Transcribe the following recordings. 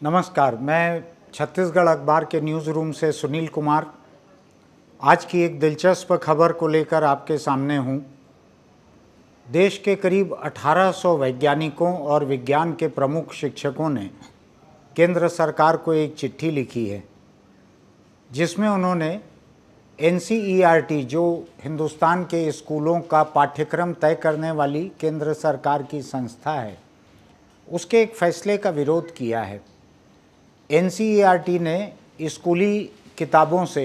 नमस्कार, मैं छत्तीसगढ़ अखबार के न्यूज़ रूम से सुनील कुमार आज की एक दिलचस्प खबर को लेकर आपके सामने हूँ। देश के करीब 1800 वैज्ञानिकों और विज्ञान के प्रमुख शिक्षकों ने केंद्र सरकार को एक चिट्ठी लिखी है, जिसमें उन्होंने एनसीईआरटी, जो हिंदुस्तान के स्कूलों का पाठ्यक्रम तय करने वाली केंद्र सरकार की संस्था है, उसके एक फैसले का विरोध किया है। एनसीईआरटी ने स्कूली किताबों से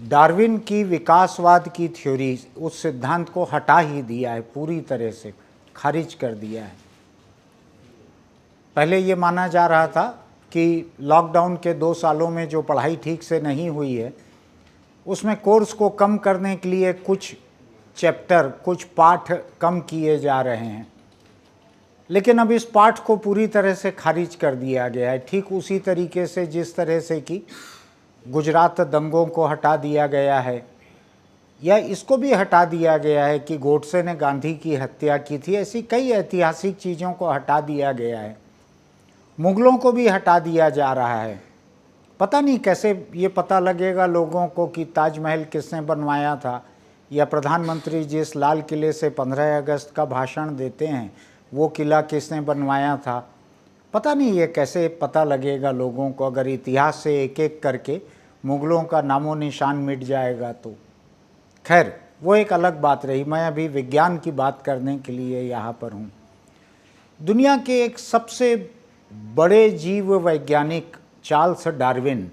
डार्विन की विकासवाद की थ्योरी, उस सिद्धांत को हटा ही दिया है, पूरी तरह से खारिज कर दिया है। पहले ये माना जा रहा था कि लॉकडाउन के 2 सालों में जो पढ़ाई ठीक से नहीं हुई है, उसमें कोर्स को कम करने के लिए कुछ चैप्टर, कुछ पाठ कम किए जा रहे हैं, लेकिन अब इस पाठ को पूरी तरह से खारिज कर दिया गया है। ठीक उसी तरीके से जिस तरह से कि गुजरात दंगों को हटा दिया गया है, या इसको भी हटा दिया गया है कि गोडसे ने गांधी की हत्या की थी, ऐसी कई ऐतिहासिक चीज़ों को हटा दिया गया है। मुगलों को भी हटा दिया जा रहा है। पता नहीं कैसे ये पता लगेगा लोगों को कि ताजमहल किसने बनवाया था, या प्रधानमंत्री जिस लाल किले से 15 अगस्त का भाषण देते हैं वो किला किसने बनवाया था। पता नहीं ये कैसे पता लगेगा लोगों को, अगर इतिहास से एक एक करके मुग़लों का नामो निशान मिट जाएगा तो। खैर, वो एक अलग बात रही। मैं अभी विज्ञान की बात करने के लिए यहाँ पर हूँ। दुनिया के एक सबसे बड़े जीव वैज्ञानिक चार्ल्स डार्विन,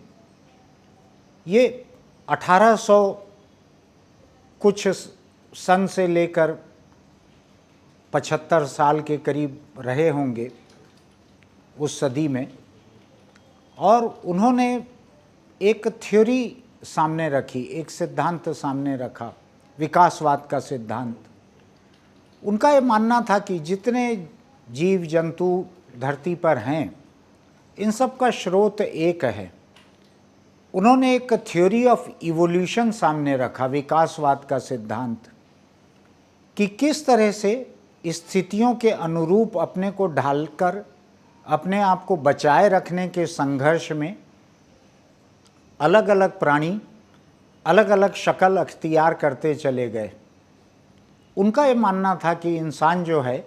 ये 1800 कुछ सन से लेकर 75 साल के करीब रहे होंगे उस सदी में, और उन्होंने एक थ्योरी सामने रखी, एक सिद्धांत सामने रखा, विकासवाद का सिद्धांत। उनका ये मानना था कि जितने जीव जंतु धरती पर हैं, इन सब का स्रोत एक है। उन्होंने एक थ्योरी ऑफ इवोल्यूशन सामने रखा, विकासवाद का सिद्धांत, कि किस तरह से स्थितियों के अनुरूप अपने को ढालकर अपने आप को बचाए रखने के संघर्ष में अलग अलग प्राणी अलग अलग शक्ल अख्तियार करते चले गए। उनका ये मानना था कि इंसान जो है,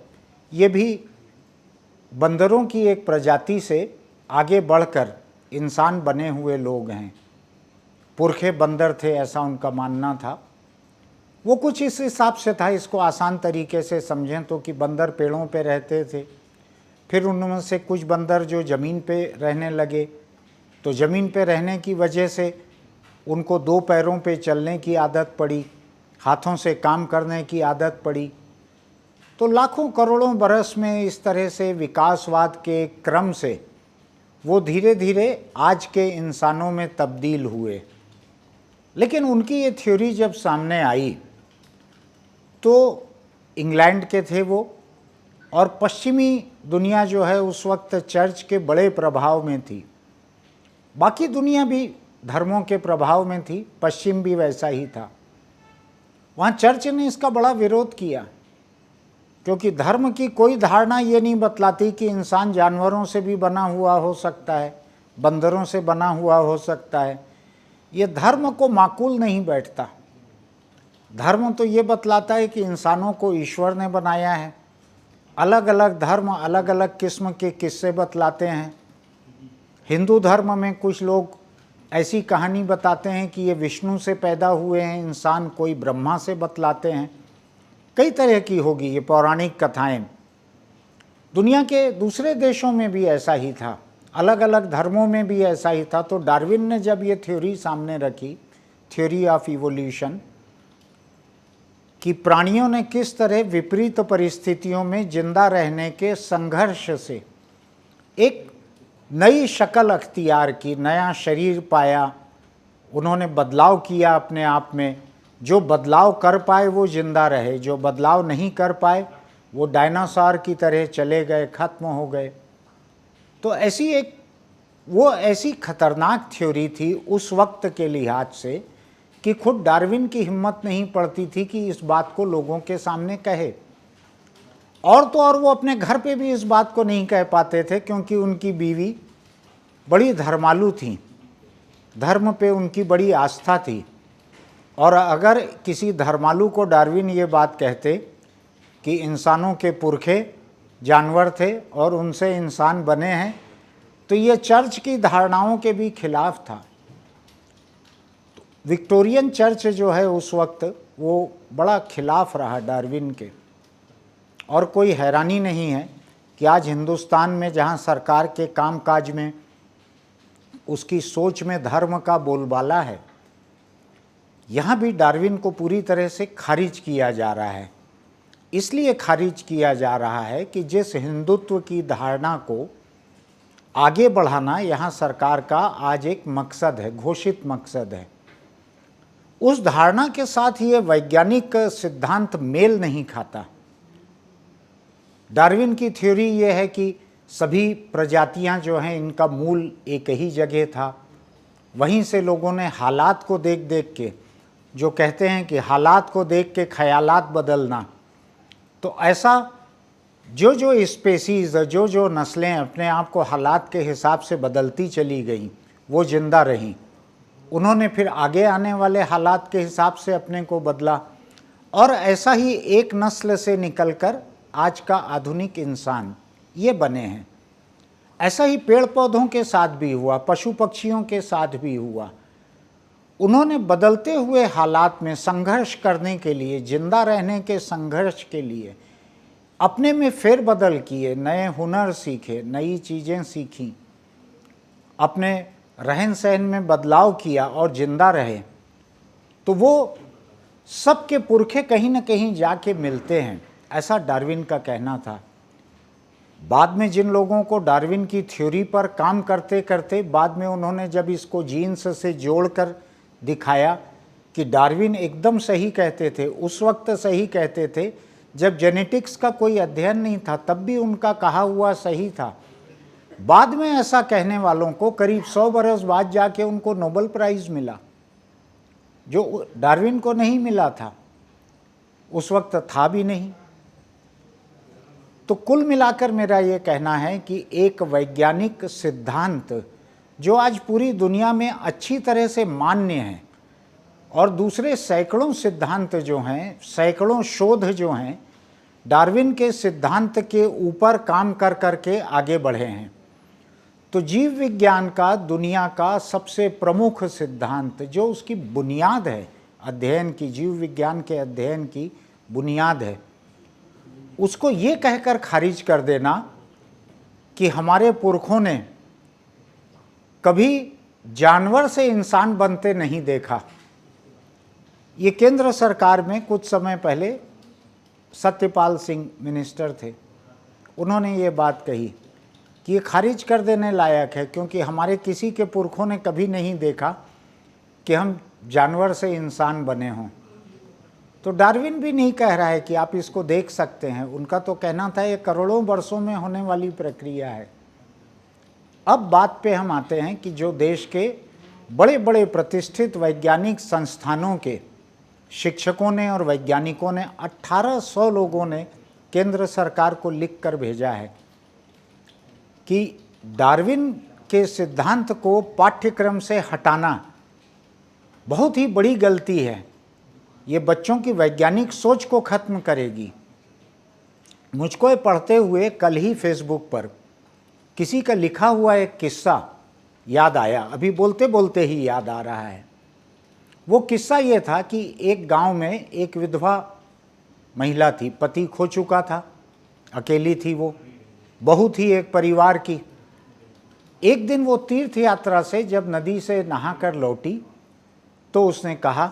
ये भी बंदरों की एक प्रजाति से आगे बढ़कर इंसान बने हुए लोग हैं। पुरखे बंदर थे, ऐसा उनका मानना था। वो कुछ इस हिसाब से था, इसको आसान तरीके से समझें तो, कि बंदर पेड़ों पे रहते थे, फिर उनमें से कुछ बंदर जो ज़मीन पे रहने लगे, तो ज़मीन पे रहने की वजह से उनको 2 पैरों पे चलने की आदत पड़ी, हाथों से काम करने की आदत पड़ी। तो लाखों करोड़ों बरस में इस तरह से विकासवाद के क्रम से वो धीरे धीरे आज के इंसानों में तब्दील हुए। लेकिन उनकी ये थ्योरी जब सामने आई तो इंग्लैंड के थे वो, और पश्चिमी दुनिया जो है उस वक्त चर्च के बड़े प्रभाव में थी। बाकी दुनिया भी धर्मों के प्रभाव में थी, पश्चिम भी वैसा ही था। वहाँ चर्च ने इसका बड़ा विरोध किया, क्योंकि धर्म की कोई धारणा ये नहीं बतलाती कि इंसान जानवरों से भी बना हुआ हो सकता है, बंदरों से बना हुआ हो सकता है। ये धर्म को माकूल नहीं बैठता। धर्म तो ये बतलाता है कि इंसानों को ईश्वर ने बनाया है। अलग अलग धर्म अलग अलग किस्म के किस्से बतलाते हैं। हिंदू धर्म में कुछ लोग ऐसी कहानी बताते हैं कि ये विष्णु से पैदा हुए हैं इंसान, कोई ब्रह्मा से बतलाते हैं। कई तरह की होगी ये पौराणिक कथाएं। दुनिया के दूसरे देशों में भी ऐसा ही था, अलग अलग धर्मों में भी ऐसा ही था। तो डार्विन ने जब ये थ्योरी सामने रखी, थ्योरी ऑफ इवोल्यूशन, कि प्राणियों ने किस तरह विपरीत परिस्थितियों में जिंदा रहने के संघर्ष से एक नई शक्ल अख्तियार की, नया शरीर पाया, उन्होंने बदलाव किया अपने आप में। जो बदलाव कर पाए वो जिंदा रहे, जो बदलाव नहीं कर पाए वो डायनासोर की तरह चले गए, खत्म हो गए। तो ऐसी खतरनाक थ्योरी थी उस वक्त के लिहाज से कि खुद डार्विन की हिम्मत नहीं पड़ती थी कि इस बात को लोगों के सामने कहे। और तो और वो अपने घर पे भी इस बात को नहीं कह पाते थे, क्योंकि उनकी बीवी बड़ी धर्मालु थीं, धर्म पे उनकी बड़ी आस्था थी। और अगर किसी धर्मालु को डार्विन ये बात कहते कि इंसानों के पुरखे जानवर थे और उनसे इंसान बने हैं, तो ये चर्च की धारणाओं के भी खिलाफ था। विक्टोरियन चर्च जो है उस वक्त वो बड़ा खिलाफ रहा डार्विन के। और कोई हैरानी नहीं है कि आज हिंदुस्तान में जहाँ सरकार के कामकाज में उसकी सोच में धर्म का बोलबाला है, यहाँ भी डार्विन को पूरी तरह से खारिज किया जा रहा है। इसलिए खारिज किया जा रहा है कि जिस हिंदुत्व की धारणा को आगे बढ़ाना यहाँ सरकार का आज एक मकसद है, घोषित मकसद है, उस धारणा के साथ ये वैज्ञानिक सिद्धांत मेल नहीं खाता। डार्विन की थ्योरी ये है कि सभी प्रजातियां जो हैं इनका मूल एक ही जगह था। वहीं से लोगों ने हालात को देख देख के, जो कहते हैं कि हालात को देख के ख्यालात बदलना, तो ऐसा जो जो स्पेसीज़, जो जो नस्लें अपने आप को हालात के हिसाब से बदलती चली गईं, वो जिंदा रहीं। उन्होंने फिर आगे आने वाले हालात के हिसाब से अपने को बदला, और ऐसा ही एक नस्ल से निकलकर आज का आधुनिक इंसान ये बने हैं। ऐसा ही पेड़ पौधों के साथ भी हुआ, पशु पक्षियों के साथ भी हुआ। उन्होंने बदलते हुए हालात में संघर्ष करने के लिए, जिंदा रहने के संघर्ष के लिए अपने में फेरबदल किए, नए हुनर सीखे, नई चीज़ें सीखीं, अपने रहन सहन में बदलाव किया और जिंदा रहे। तो वो सबके पुरखे कहीं ना कहीं जाके मिलते हैं, ऐसा डार्विन का कहना था। बाद में जिन लोगों को डार्विन की थ्योरी पर काम करते करते बाद में उन्होंने जब इसको जीन्स से जोड़कर दिखाया कि डार्विन एकदम सही कहते थे, उस वक्त सही कहते थे जब जेनेटिक्स का कोई अध्ययन नहीं था, तब भी उनका कहा हुआ सही था। बाद में ऐसा कहने वालों को करीब 100 बरस बाद जाके उनको नोबेल प्राइज़ मिला, जो डार्विन को नहीं मिला था, उस वक्त था भी नहीं। तो कुल मिलाकर मेरा ये कहना है कि एक वैज्ञानिक सिद्धांत जो आज पूरी दुनिया में अच्छी तरह से मान्य है, और दूसरे सैकड़ों सिद्धांत जो हैं, सैकड़ों शोध जो हैं, डार्विन के सिद्धांत के ऊपर काम कर करके आगे बढ़े हैं। तो जीव विज्ञान का दुनिया का सबसे प्रमुख सिद्धांत, जो उसकी बुनियाद है अध्ययन की, जीव विज्ञान के अध्ययन की बुनियाद है, उसको ये कहकर खारिज कर देना कि हमारे पुरखों ने कभी जानवर से इंसान बनते नहीं देखा। ये केंद्र सरकार में कुछ समय पहले सत्यपाल सिंह मिनिस्टर थे, उन्होंने ये बात कही कि ये खारिज कर देने लायक है, क्योंकि हमारे किसी के पुरखों ने कभी नहीं देखा कि हम जानवर से इंसान बने हों। तो डार्विन भी नहीं कह रहा है कि आप इसको देख सकते हैं, उनका तो कहना था ये करोड़ों वर्षों में होने वाली प्रक्रिया है। अब बात पे हम आते हैं कि जो देश के बड़े बड़े प्रतिष्ठित वैज्ञानिक संस्थानों के शिक्षकों ने और वैज्ञानिकों ने 1800 लोगों ने केंद्र सरकार को लिख कर भेजा है कि डार्विन के सिद्धांत को पाठ्यक्रम से हटाना बहुत ही बड़ी गलती है, ये बच्चों की वैज्ञानिक सोच को ख़त्म करेगी। मुझको ये पढ़ते हुए कल ही फेसबुक पर किसी का लिखा हुआ एक किस्सा याद आया, अभी बोलते बोलते ही याद आ रहा है। वो किस्सा ये था कि एक गांव में एक विधवा महिला थी, पति खो चुका था, अकेली थी वो, बहू थी एक परिवार की। एक दिन वो तीर्थ यात्रा से जब नदी से नहाकर लौटी तो उसने कहा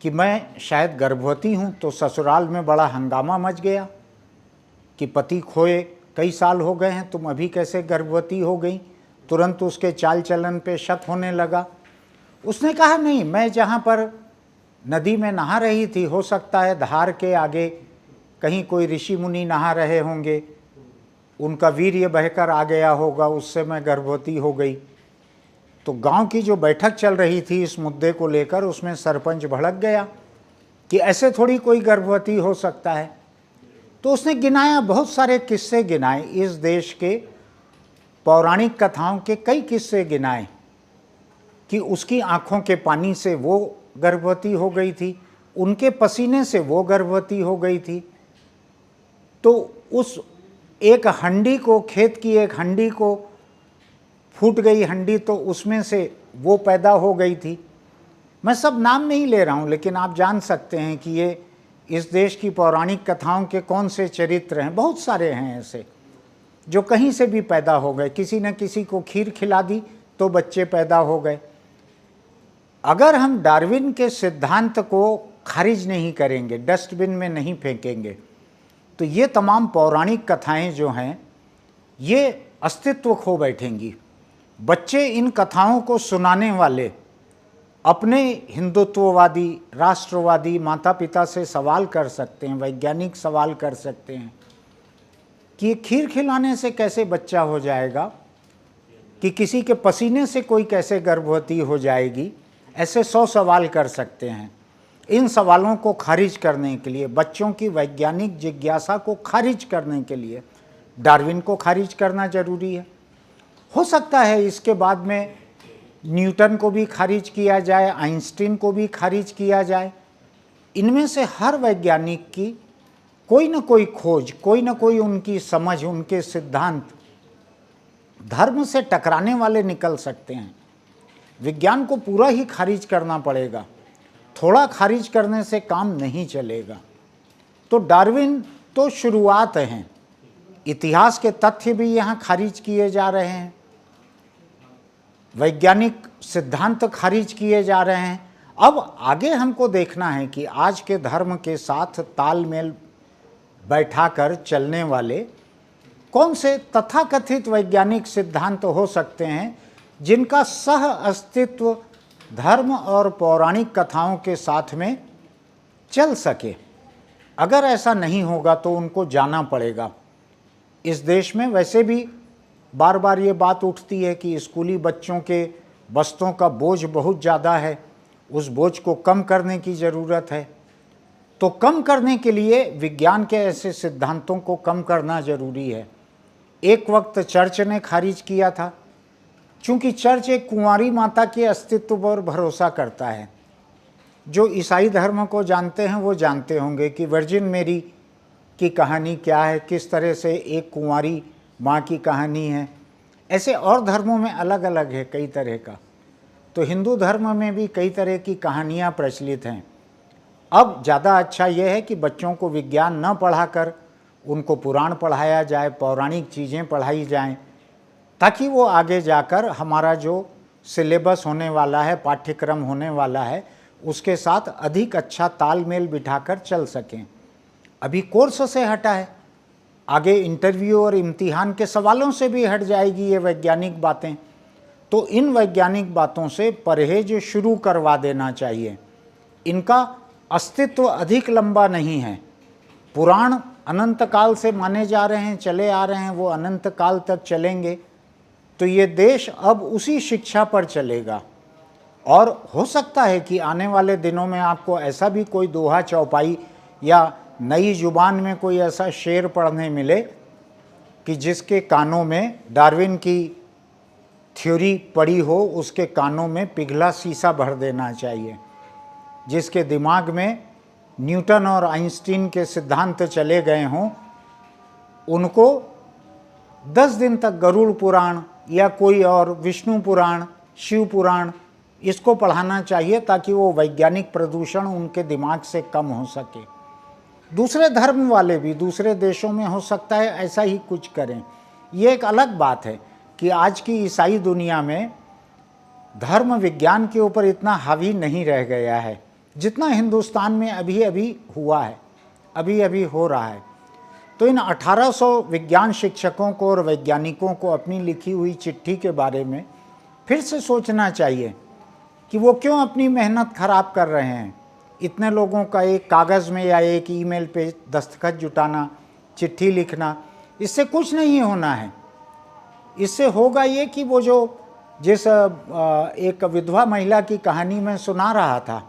कि मैं शायद गर्भवती हूँ। तो ससुराल में बड़ा हंगामा मच गया कि पति खोए कई साल हो गए हैं, तुम अभी कैसे गर्भवती हो गई। तुरंत उसके चाल चलन पे शक होने लगा। उसने कहा नहीं, मैं जहाँ पर नदी में नहा रही थी, हो सकता है धार के आगे कहीं कोई ऋषि मुनि नहा रहे होंगे, उनका वीर्य बहकर आ गया होगा, उससे मैं गर्भवती हो गई। तो गांव की जो बैठक चल रही थी इस मुद्दे को लेकर, उसमें सरपंच भड़क गया कि ऐसे थोड़ी कोई गर्भवती हो सकता है। तो उसने गिनाया, बहुत सारे किस्से गिनाए इस देश के पौराणिक कथाओं के कई किस्से गिनाए कि उसकी आंखों के पानी से वो गर्भवती हो गई थी, उनके पसीने से वो गर्भवती हो गई थी। तो उस एक हंडी को, खेत की एक हंडी को, फूट गई हंडी तो उसमें से वो पैदा हो गई थी। मैं सब नाम नहीं ले रहा हूँ, लेकिन आप जान सकते हैं कि ये इस देश की पौराणिक कथाओं के कौन से चरित्र हैं। बहुत सारे हैं ऐसे जो कहीं से भी पैदा हो गए, किसी न किसी को खीर खिला दी तो बच्चे पैदा हो गए। अगर हम डार्विन के सिद्धांत को खारिज नहीं करेंगे, डस्टबिन में नहीं फेंकेंगे, तो ये तमाम पौराणिक कथाएं जो हैं ये अस्तित्व खो बैठेंगी। बच्चे इन कथाओं को सुनाने वाले अपने हिंदुत्ववादी, राष्ट्रवादी माता पिता से सवाल कर सकते हैं, वैज्ञानिक सवाल कर सकते हैं कि खीर खिलाने से कैसे बच्चा हो जाएगा, कि किसी के पसीने से कोई कैसे गर्भवती हो जाएगी। ऐसे 100 सवाल कर सकते हैं। इन सवालों को खारिज करने के लिए, बच्चों की वैज्ञानिक जिज्ञासा को खारिज करने के लिए डार्विन को खारिज करना जरूरी है। हो सकता है इसके बाद में न्यूटन को भी खारिज किया जाए, आइंस्टीन को भी खारिज किया जाए। इनमें से हर वैज्ञानिक की कोई ना कोई खोज, कोई ना कोई उनकी समझ, उनके सिद्धांत धर्म से टकराने वाले निकल सकते हैं। विज्ञान को पूरा ही खारिज करना पड़ेगा, थोड़ा खारिज करने से काम नहीं चलेगा। तो डार्विन तो शुरुआत है, इतिहास के तथ्य भी यहाँ खारिज किए जा रहे हैं, वैज्ञानिक सिद्धांत खारिज किए जा रहे हैं। अब आगे हमको देखना है कि आज के धर्म के साथ तालमेल बैठाकर चलने वाले कौन से तथाकथित वैज्ञानिक सिद्धांत हो सकते हैं जिनका सह अस्तित्व धर्म और पौराणिक कथाओं के साथ में चल सके। अगर ऐसा नहीं होगा तो उनको जाना पड़ेगा। इस देश में वैसे भी बार बार ये बात उठती है कि स्कूली बच्चों के बस्तों का बोझ बहुत ज़्यादा है, उस बोझ को कम करने की ज़रूरत है। तो कम करने के लिए विज्ञान के ऐसे सिद्धांतों को कम करना ज़रूरी है। एक वक्त चर्च ने खारिज किया था, चूँकि चर्च एक कुंवारी माता के अस्तित्व पर भरोसा करता है। जो ईसाई धर्म को जानते हैं वो जानते होंगे कि वर्जिन मेरी की कहानी क्या है, किस तरह से एक कुंवारी माँ की कहानी है। ऐसे और धर्मों में अलग अलग है कई तरह का। तो हिंदू धर्म में भी कई तरह की कहानियाँ प्रचलित हैं। अब ज़्यादा अच्छा यह है कि बच्चों को विज्ञान न पढ़ाकर उनको पुराण पढ़ाया जाए, पौराणिक चीज़ें पढ़ाई जाएं, ताकि वो आगे जाकर हमारा जो सिलेबस होने वाला है, पाठ्यक्रम होने वाला है, उसके साथ अधिक अच्छा तालमेल बिठाकर चल सकें। अभी कोर्स से हटा है, आगे इंटरव्यू और इम्तिहान के सवालों से भी हट जाएगी ये वैज्ञानिक बातें। तो इन वैज्ञानिक बातों से परहेज शुरू करवा देना चाहिए। इनका अस्तित्व अधिक लंबा नहीं है। पुराण अनंत काल से माने जा रहे हैं, चले आ रहे हैं, वो अनंत काल तक चलेंगे। तो ये देश अब उसी शिक्षा पर चलेगा। और हो सकता है कि आने वाले दिनों में आपको ऐसा भी कोई दोहा चौपाई या नई जुबान में कोई ऐसा शेर पढ़ने मिले कि जिसके कानों में डार्विन की थ्योरी पड़ी हो, उसके कानों में पिघला शीशा भर देना चाहिए। जिसके दिमाग में न्यूटन और आइंस्टीन के सिद्धांत चले गए हों, उनको 10 दिन तक गरुड़ पुराण या कोई और विष्णु पुराण, शिव पुराण, इसको पढ़ाना चाहिए ताकि वो वैज्ञानिक प्रदूषण उनके दिमाग से कम हो सके। दूसरे धर्म वाले भी दूसरे देशों में हो सकता है ऐसा ही कुछ करें। ये एक अलग बात है कि आज की ईसाई दुनिया में धर्म विज्ञान के ऊपर इतना हावी नहीं रह गया है जितना हिंदुस्तान में अभी अभी हुआ है, अभी अभी हो रहा है। तो इन 1800 विज्ञान शिक्षकों को और वैज्ञानिकों को अपनी लिखी हुई चिट्ठी के बारे में फिर से सोचना चाहिए कि वो क्यों अपनी मेहनत खराब कर रहे हैं। इतने लोगों का एक कागज़ में या एक ईमेल पे दस्तखत जुटाना, चिट्ठी लिखना, इससे कुछ नहीं होना है। इससे होगा ये कि वो जो जिस एक विधवा महिला की कहानी में सुना रहा था,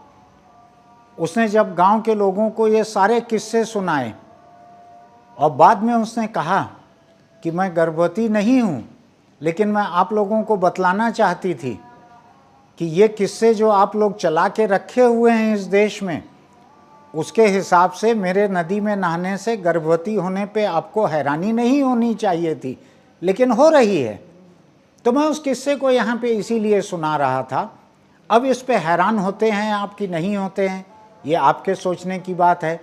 उसने जब गांव के लोगों को ये सारे किस्से सुनाए और बाद में उसने कहा कि मैं गर्भवती नहीं हूँ, लेकिन मैं आप लोगों को बतलाना चाहती थी कि ये किस्से जो आप लोग चला के रखे हुए हैं इस देश में, उसके हिसाब से मेरे नदी में नहाने से गर्भवती होने पे आपको हैरानी नहीं होनी चाहिए थी, लेकिन हो रही है। तो मैं उस किस्से को यहाँ पे इसीलिए सुना रहा था। अब इस पे हैरान होते हैं आप कि नहीं होते हैं, ये आपके सोचने की बात है।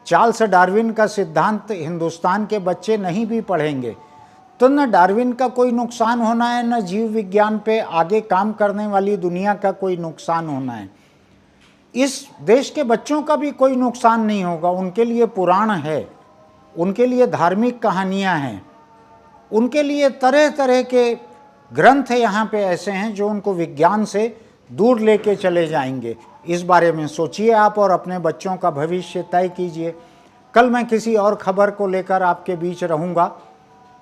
चार्ल्स डार्विन का सिद्धांत हिंदुस्तान के बच्चे नहीं भी पढ़ेंगे तो न डार्विन का कोई नुकसान होना है, न जीव विज्ञान पे आगे काम करने वाली दुनिया का कोई नुकसान होना है। इस देश के बच्चों का भी कोई नुकसान नहीं होगा। उनके लिए पुराण है, उनके लिए धार्मिक कहानियाँ हैं, उनके लिए तरह तरह के ग्रंथ यहाँ पे ऐसे हैं जो उनको विज्ञान से दूर लेके चले जाएंगे। इस बारे में सोचिए आप और अपने बच्चों का भविष्य तय कीजिए। कल मैं किसी और खबर को लेकर आपके बीच रहूँगा।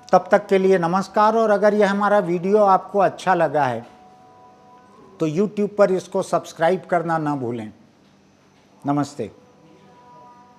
तब तक के लिए नमस्कार। और अगर यह हमारा वीडियो आपको अच्छा लगा है तो YouTube पर इसको सब्सक्राइब करना ना भूलें। नमस्ते।